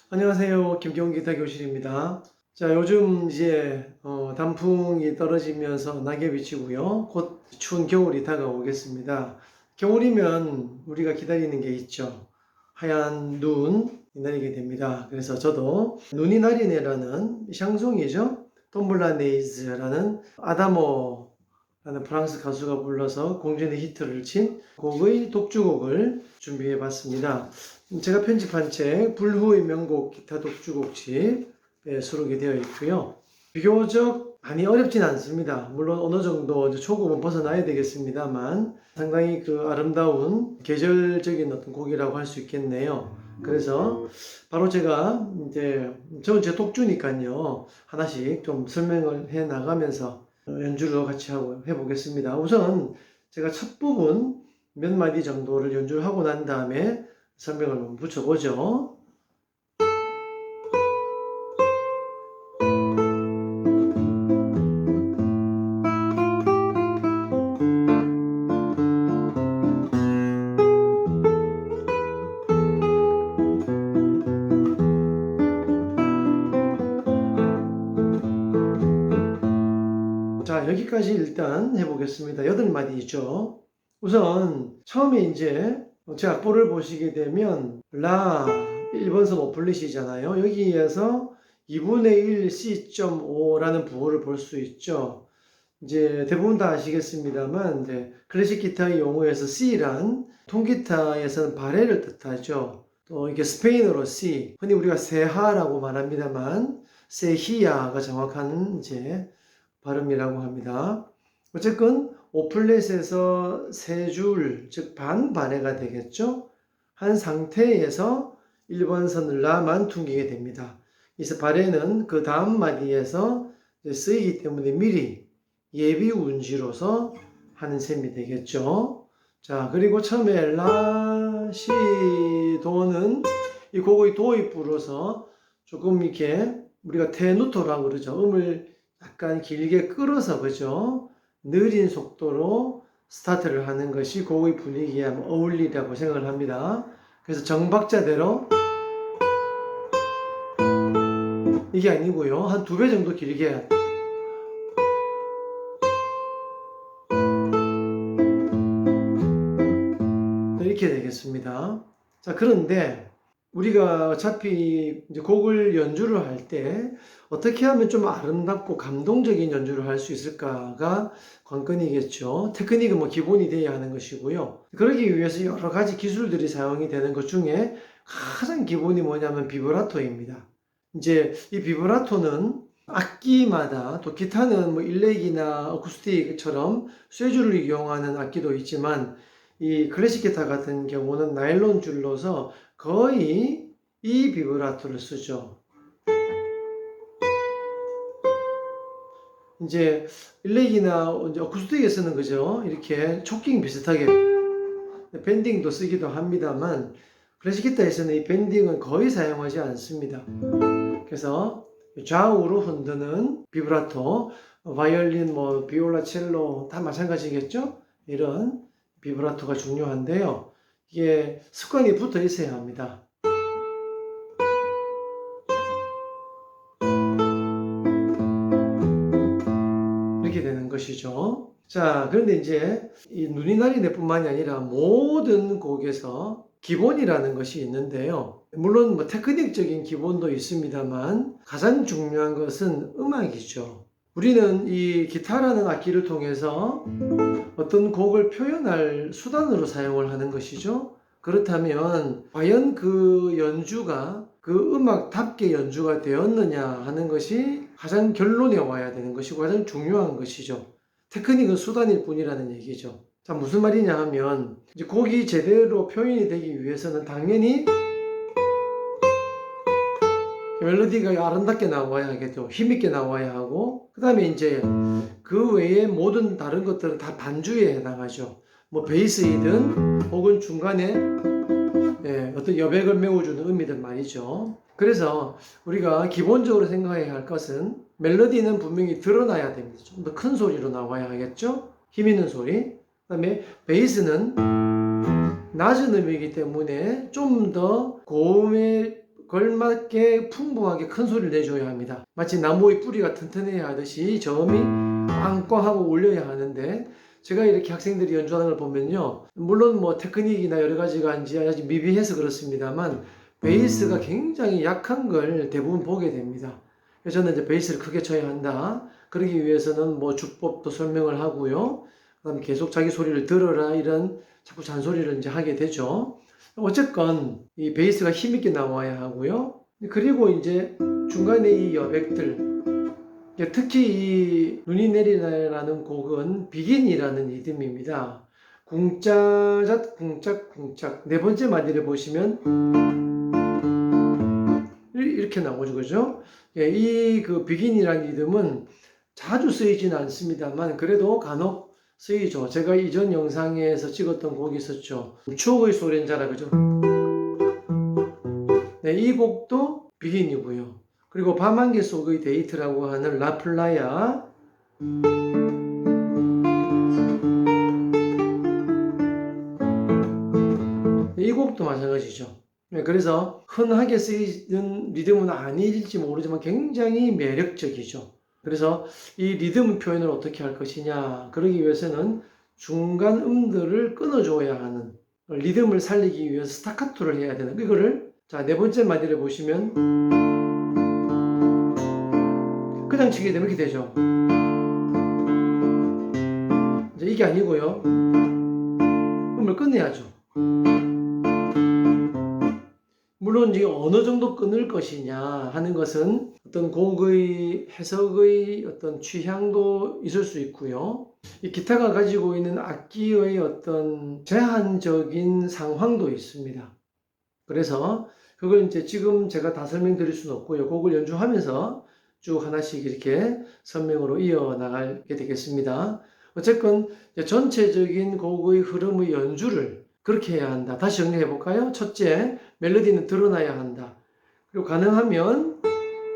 안녕하세요. 김경훈 기타 교실입니다. 자, 요즘 이제 단풍이 떨어지면서 낙엽이 지고요. 곧 추운 겨울이 다가오겠습니다. 겨울이면 우리가 기다리는 게 있죠. 하얀 눈이 내리게 됩니다. 그래서 저도 눈이 나리네라는 샹송이죠. 톰블라네이즈라는 아다모라는 프랑스 가수가 불러서 공전의 히트를 친 곡의 독주곡을 준비해 봤습니다. 제가 편집한 책 불후의 명곡 기타 독주곡집에 수록이 되어 있고요. 비교적 많이 어렵진 않습니다. 물론 어느 정도 이제 초급은 벗어나야 되겠습니다만 상당히 그 아름다운 계절적인 어떤 곡이라고 할 수 있겠네요. 그래서 바로 제가 저는 제 독주니까요. 하나씩 좀 설명을 해 나가면서 연주를 같이 하고 해보겠습니다. 우선 제가 첫 부분 몇 마디 정도를 연주를 하고 난 다음에 설명을 한번 붙여보죠. 자, 여기까지 일단 해보겠습니다. 8마디죠. 우선 처음에 이제 제 악보를 보시게 되면 라 1번선 오플릿이잖아요. 여기에서 2분의 1 C.5라는 부호를 볼 수 있죠. 이제 대부분 다 아시겠습니다만 클래식 기타의 용어에서 C란 통기타에서는 바레를 뜻하죠. 또 이게 스페인어로 C, 흔히 우리가 세하라고 말합니다만 세히야가 정확한 이제 발음이라고 합니다. 어쨌건 오플렛에서 세 줄, 즉 반바레가 되겠죠. 한 상태에서 1번 선을 라만 퉁기게 됩니다. 그래서 바레는 그 다음 마디에서 쓰이기 때문에 미리 예비 운지로서 하는 셈이 되겠죠. 자, 그리고 처음에 라, 시, 도는 이 곡의 도입부로서 조금 이렇게 우리가 테누토라고 그러죠. 음을 약간 길게 끌어서 그죠? 느린 속도로 스타트를 하는 것이 곡의 분위기에 어울리라고 생각을 합니다. 그래서 정박자대로 이게 아니고요. 한 2배 정도 길게 이렇게 되겠습니다. 자, 그런데 우리가 어차피 이제 곡을 연주를 할 때 어떻게 하면 좀 아름답고 감동적인 연주를 할 수 있을까가 관건이겠죠. 테크닉은 뭐 기본이 돼야 하는 것이고요. 그러기 위해서 여러 가지 기술들이 사용이 되는 것 중에 가장 기본이 뭐냐면 비브라토입니다. 이제 이 비브라토는 악기마다 또 기타는 뭐 일렉이나 어쿠스틱처럼 쇠줄을 이용하는 악기도 있지만 이 클래식 기타 같은 경우는 나일론 줄로서 거의 이 비브라토를 쓰죠. 이제 일렉이나 이제 어쿠스틱에 쓰는 거죠. 이렇게 초킹 비슷하게 밴딩도 쓰기도 합니다만 클래식 기타에서는 이 밴딩은 거의 사용하지 않습니다. 그래서 좌우로 흔드는 비브라토, 바이올린, 뭐 비올라, 첼로 다 마찬가지겠죠. 이런 비브라토가 중요한데요. 이게 습관이 붙어 있어야 합니다. 이렇게 되는 것이죠. 자, 그런데 이제 이 눈이 나리네 뿐만이 아니라 모든 곡에서 기본이라는 것이 있는데요. 물론 뭐 테크닉적인 기본도 있습니다만 가장 중요한 것은 음악이죠. 우리는 이 기타라는 악기를 통해서 어떤 곡을 표현할 수단으로 사용을 하는 것이죠. 그렇다면 과연 그 연주가 그 음악답게 연주가 되었느냐 하는 것이 가장 결론에 와야 되는 것이고 가장 중요한 것이죠. 테크닉은 수단일 뿐이라는 얘기죠. 자, 무슨 말이냐 하면 이제 곡이 제대로 표현이 되기 위해서는 당연히 멜로디가 아름답게 나와야 하겠죠. 힘있게 나와야 하고 그 다음에 이제 그 외에 모든 다른 것들은 다 반주에 해당하죠. 뭐 베이스이든 혹은 중간에 어떤 여백을 메워주는 음이든 말이죠. 그래서 우리가 기본적으로 생각해야 할 것은 멜로디는 분명히 드러나야 됩니다. 좀 더 큰 소리로 나와야 하겠죠. 힘 있는 소리. 그 다음에 베이스는 낮은 음이기 때문에 좀 더 고음의 걸맞게 풍부하게 큰 소리를 내줘야 합니다. 마치 나무의 뿌리가 튼튼해야 하듯이 저음이 꽝꽝하고 울려야 하는데, 제가 이렇게 학생들이 연주하는 걸 보면요, 물론 뭐 테크닉이나 여러 가지가 이제 아직 미비해서 그렇습니다만 베이스가 굉장히 약한 걸 대부분 보게 됩니다. 그래서 저는 이제 베이스를 크게 쳐야 한다, 그러기 위해서는 뭐 주법도 설명을 하고요, 그다음에 계속 자기 소리를 들어라, 이런 자꾸 잔소리를 이제 하게 되죠. 어쨌건 이 베이스가 힘있게 나와야 하고요. 그리고 이제 중간에 이 여백들, 특히 이 눈이 내리라는 곡은 비긴이라는 리듬입니다. 궁짜잣 궁짝 궁짝, 네 번째 마디를 보시면 이렇게 나오죠, 그죠? 이 그 비긴이라는 리듬은 자주 쓰이지는 않습니다만 그래도 간혹 쓰이죠. 제가 이전 영상에서 찍었던 곡이 있었죠. 추억의 소렌자라, 그죠? 네, 이 곡도 비긴이고요. 그리고 밤안개 속의 데이트라고 하는 라플라야, 이 곡도 마찬가지죠. 그래서 흔하게 쓰이는 리듬은 아닐지 모르지만 굉장히 매력적이죠. 그래서 이 리듬 표현을 어떻게 할 것이냐, 그러기 위해서는 중간 음들을 끊어줘야 하는, 리듬을 살리기 위해서 스타카토를 해야 되는, 이거를, 자, 네 번째 마디를 보시면 그냥 치게 되면 이렇게 되죠. 이제 이게 아니고요, 음을 끝내야죠. 물론 이제 어느 정도 끊을 것이냐 하는 것은 어떤 곡의 해석의 어떤 취향도 있을 수 있고요, 이 기타가 가지고 있는 악기의 어떤 제한적인 상황도 있습니다. 그래서 그걸 이제 지금 제가 다 설명드릴 수는 없고요, 곡을 연주하면서 쭉 하나씩 이렇게 설명으로 이어나가게 되겠습니다. 어쨌건 전체적인 곡의 흐름의 연주를 그렇게 해야 한다. 다시 정리해 볼까요? 첫째, 멜로디는 드러나야 한다. 그리고 가능하면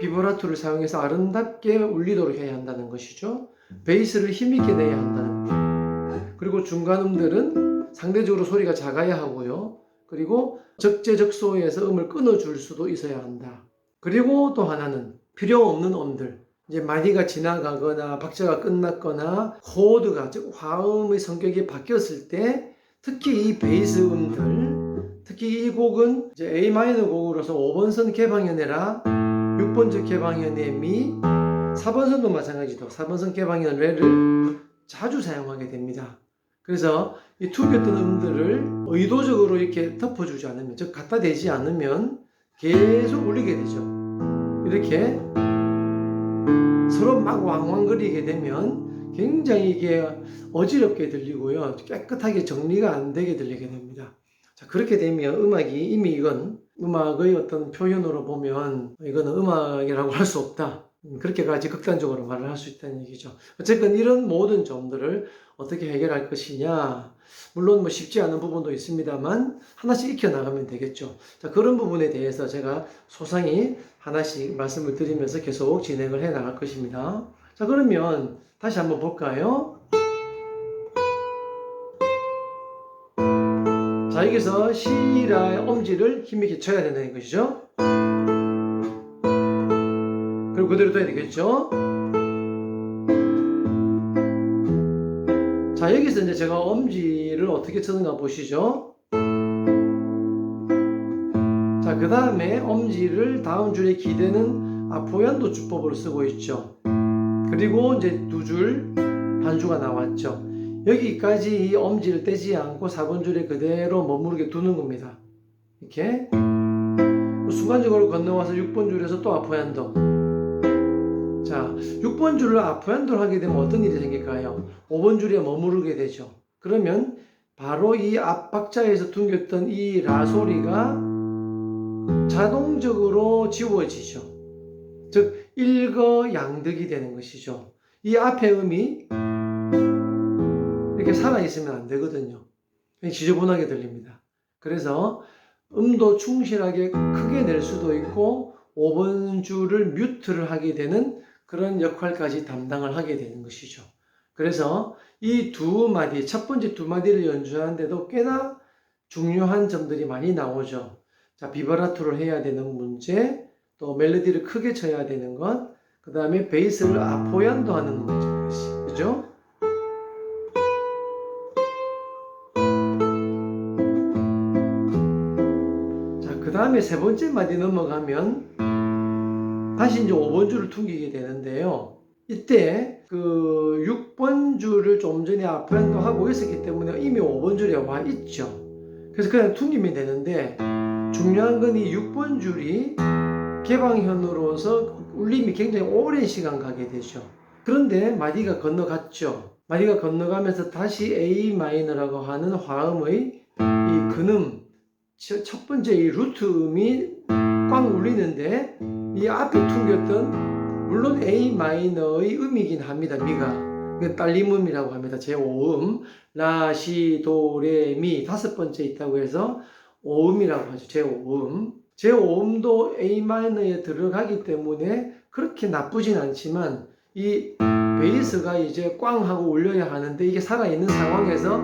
비브라토를 사용해서 아름답게 울리도록 해야 한다는 것이죠. 베이스를 힘있게 내야 한다는 것. 그리고 중간 음들은 상대적으로 소리가 작아야 하고요. 그리고 적재적소에서 음을 끊어줄 수도 있어야 한다. 그리고 또 하나는 필요 없는 음들, 이제 마디가 지나가거나 박자가 끝났거나 코드가, 즉 화음의 성격이 바뀌었을 때, 특히 이 베이스 음들, 특히 이 곡은 이제 A 마이너 곡으로서 5번선 개방현애라 6번째 개방현애 미, 4번선도 마찬가지죠. 4번선 개방현 레를 자주 사용하게 됩니다. 그래서 이 튀겼던 음들을 의도적으로 이렇게 덮어주지 않으면, 즉 갖다 대지 않으면 계속 울리게 되죠. 이렇게 서로 막 왕왕거리게 되면 굉장히 이게 어지럽게 들리고요, 깨끗하게 정리가 안 되게 들리게 됩니다. 자, 그렇게 되면 음악이, 이미 이건 음악의 어떤 표현으로 보면 이거는 음악이라고 할 수 없다, 그렇게까지 극단적으로 말을 할 수 있다는 얘기죠. 어쨌든 이런 모든 점들을 어떻게 해결할 것이냐, 물론 뭐 쉽지 않은 부분도 있습니다만 하나씩 익혀나가면 되겠죠. 자, 그런 부분에 대해서 제가 소상히 하나씩 말씀을 드리면서 계속 진행을 해 나갈 것입니다. 자, 그러면 다시 한번 볼까요? 자, 여기서 시라 엄지를 힘있게 쳐야 된다는 것이죠. 그리고 그대로 둬야 되겠죠. 자, 여기서 이제 제가 엄지를 어떻게 치는가 보시죠. 자, 그 다음에 엄지를 다음 줄에 기대는 아포얀도 주법으로 쓰고 있죠. 그리고 이제 두 줄 반주가 나왔죠. 여기까지 이 엄지를 떼지 않고 4번 줄에 그대로 머무르게 두는 겁니다. 이렇게 순간적으로 건너와서 6번 줄에서 또 아포얀도. 자, 6번 줄을 아포얀도를 하게 되면 어떤 일이 생길까요? 5번 줄에 머무르게 되죠. 그러면 바로 이 앞 박자에서 둥겼던 이 라 소리가 자동적으로 지워지죠. 즉 일거양득이 되는 것이죠. 이 앞에 음이 이렇게 살아있으면 안 되거든요. 지저분하게 들립니다. 그래서 음도 충실하게 크게 낼 수도 있고 5번 줄을 뮤트를 하게 되는 그런 역할까지 담당을 하게 되는 것이죠. 그래서 이 두 마디, 첫 번째 두 마디를 연주하는데도 꽤나 중요한 점들이 많이 나오죠. 자, 비브라토를 해야 되는 문제, 또 멜로디를 크게 쳐야 되는 것, 그 다음에 베이스를 아포얀도 하는 문제, 그죠? 자, 그 다음에 세 번째 마디 넘어가면 다시 이제 5번 줄을 퉁기게 되는데요. 이때 그 6번 줄을 좀 전에 아포얀도 하고 있었기 때문에 이미 5번 줄에 와 있죠. 그래서 그냥 퉁기면 되는데 중요한 건 이 6번 줄이 개방현으로서 울림이 굉장히 오랜 시간 가게 되죠. 그런데 마디가 건너갔죠. 마디가 건너가면서 다시 A 마이너라고 하는 화음의 이 근음, 첫 번째 이 루트 음이 꽝 울리는데 이 앞에 퉁겼던 물론 A 마이너의 음이긴 합니다. 미가. 딸림음이라고 합니다. 제5음 라, 시, 도, 레, 미 다섯 번째 있다고 해서 5음이라고 하죠. 제5음. 제5음도 A 마이너에 들어가기 때문에 그렇게 나쁘진 않지만 이 베이스가 이제 꽝 하고 울려야 하는데 이게 살아있는 상황에서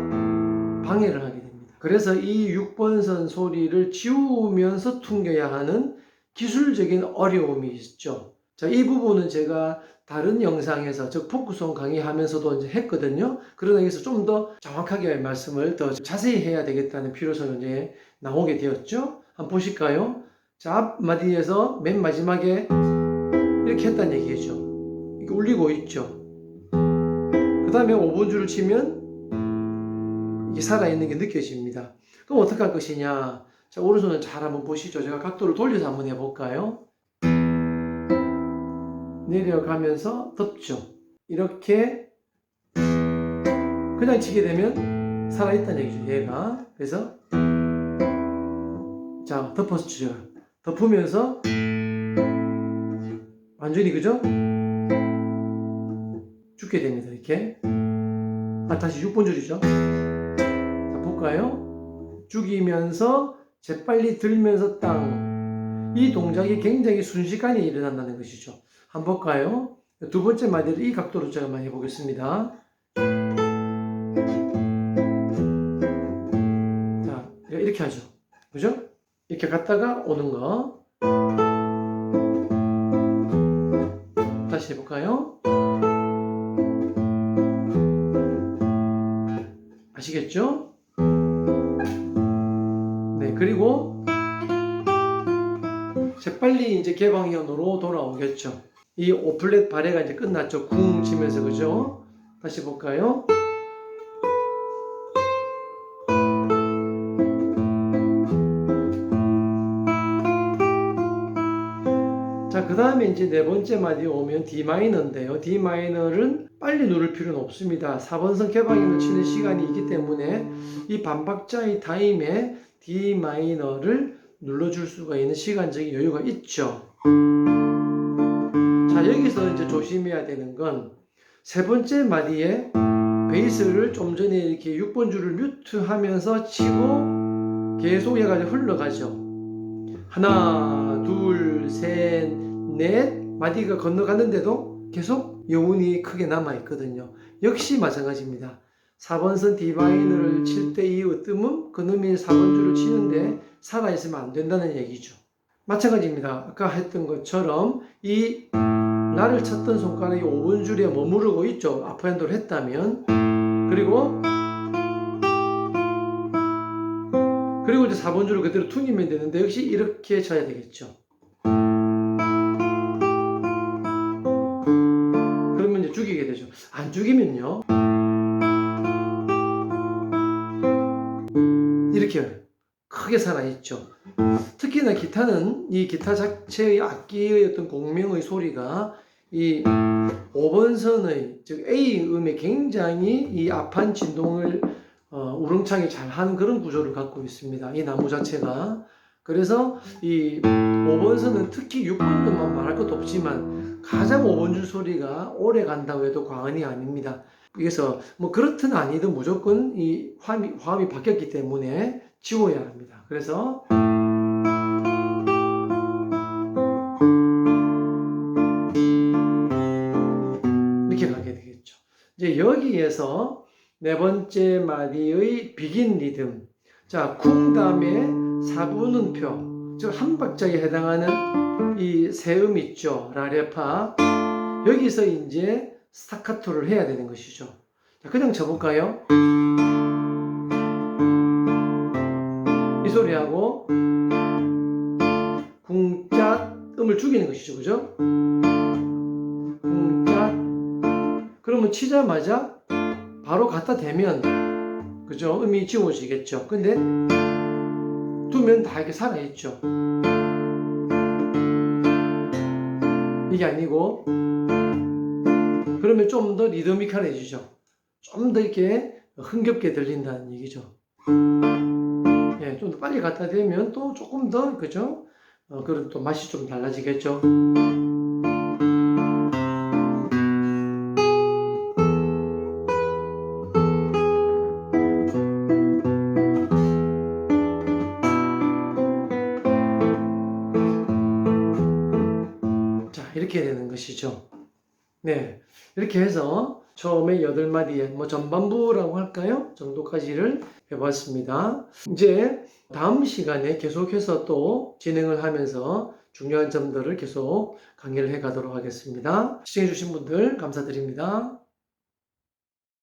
방해를 하게 됩니다. 그래서 이 6번선 소리를 지우면서 퉁겨야 하는 기술적인 어려움이 있죠. 자, 이 부분은 제가 다른 영상에서 즉 포크송 강의하면서도 이제 했거든요. 그러나 여기서 좀 더 정확하게 말씀을 더 자세히 해야 되겠다는 필요성이 이제 나오게 되었죠. 한번 보실까요? 자, 앞마디에서 맨 마지막에 이렇게 했다는 얘기죠. 이게 울리고 있죠. 그 다음에 5번 줄을 치면 이게 살아있는 게 느껴집니다. 그럼 어떻게 할 것이냐? 자, 오른손을 잘 한번 보시죠. 제가 각도를 돌려서 한번 해볼까요? 내려가면서 덮죠. 이렇게 그냥 치게 되면 살아있다는 얘기죠. 얘가. 그래서 자, 덮어주죠. 덮으면서 완전히 그죠? 죽게 됩니다. 이렇게. 다시 6번 줄이죠. 자, 볼까요? 죽이면서 재빨리 들면서 땅. 이 동작이 굉장히 순식간에 일어난다는 것이죠. 한번 볼까요? 두 번째 마디를 이 각도로 제가 한번 해보겠습니다. 자, 이렇게 하죠. 그죠? 이렇게 갔다가 오는 거. 다시 해볼까요? 아시겠죠? 네, 그리고 재빨리 이제 개방현으로 돌아오겠죠. 이 5플랫 발해가 이제 끝났죠. 쿵 치면서, 그죠? 다시 볼까요? 자, 그 다음에 이제 네 번째 마디 오면 D 마이너인데요. D 마이너는 빨리 누를 필요는 없습니다. 4번선 개방현을 치는 시간이 있기 때문에 이 반박자의 타임에 D 마이너를 눌러줄 수가 있는 시간적인 여유가 있죠. 자, 여기서 이제 조심해야 되는 건 세 번째 마디에 베이스를 좀 전에 이렇게 6번 줄을 뮤트하면서 치고 계속 얘가 흘러가죠. 하나, 둘, 셋, 넷 마디가 건너갔는데도 계속 여운이 크게 남아있거든요. 역시 마찬가지입니다. 4번선 D 마이너를 칠 때 이 으뜸은 그놈이 4번 줄을 치는데 살아있으면 안 된다는 얘기죠. 마찬가지입니다. 아까 했던 것처럼 이 라를 쳤던 손가락이 5번 줄에 머무르고 있죠. 아프핸드를 했다면. 그리고 이제 4번 줄을 그대로 퉁이면 되는데 역시 이렇게 쳐야 되겠죠. 그러면 이제 죽이게 되죠. 안 죽이면요. 이렇게 크게 살아있죠. 특히나 기타는 이 기타 자체의 악기의 어떤 공명의 소리가 이 5번선의 즉 A 음에 굉장히 이 앞판 진동을 우렁차게 잘 하는 그런 구조를 갖고 있습니다. 이 나무 자체가. 그래서 이 5번선은 특히 6번음만 말할 것도 없지만 가장 5번 줄 소리가 오래 간다고 해도 과언이 아닙니다. 그래서 뭐 그렇든 아니든 무조건 이 화음이 바뀌었기 때문에 지워야 합니다. 그래서 이렇게 가게 되겠죠. 이제 여기에서 네 번째 마디의 비긴 리듬. 자, 쿵 다음에 4분음표. 즉 한 박자에 해당하는 이 세 음 있죠. 라레파. 여기서 이제 스타카토를 해야 되는 것이죠. 자, 그냥 쳐볼까요? 이 소리하고 궁짝 음을 죽이는 것이죠. 그죠? 궁짝. 그러면 치자마자 바로 갖다 대면, 그죠? 음이 지워지겠죠. 근데 두면 다 이렇게 살아있죠. 이게 아니고, 그러면 좀 더 리드미컬해지죠. 좀 더 이렇게 흥겹게 들린다는 얘기죠. 예, 좀 더 빨리 갖다 대면 또 조금 더, 그죠? 그럼 또 맛이 좀 달라지겠죠. 자, 이렇게 되는 것이죠. 네, 이렇게 해서 처음에 8마디의 뭐 전반부라고 할까요? 정도까지를 해봤습니다. 이제 다음 시간에 계속해서 또 진행을 하면서 중요한 점들을 계속 강의를 해 가도록 하겠습니다. 시청해주신 분들 감사드립니다.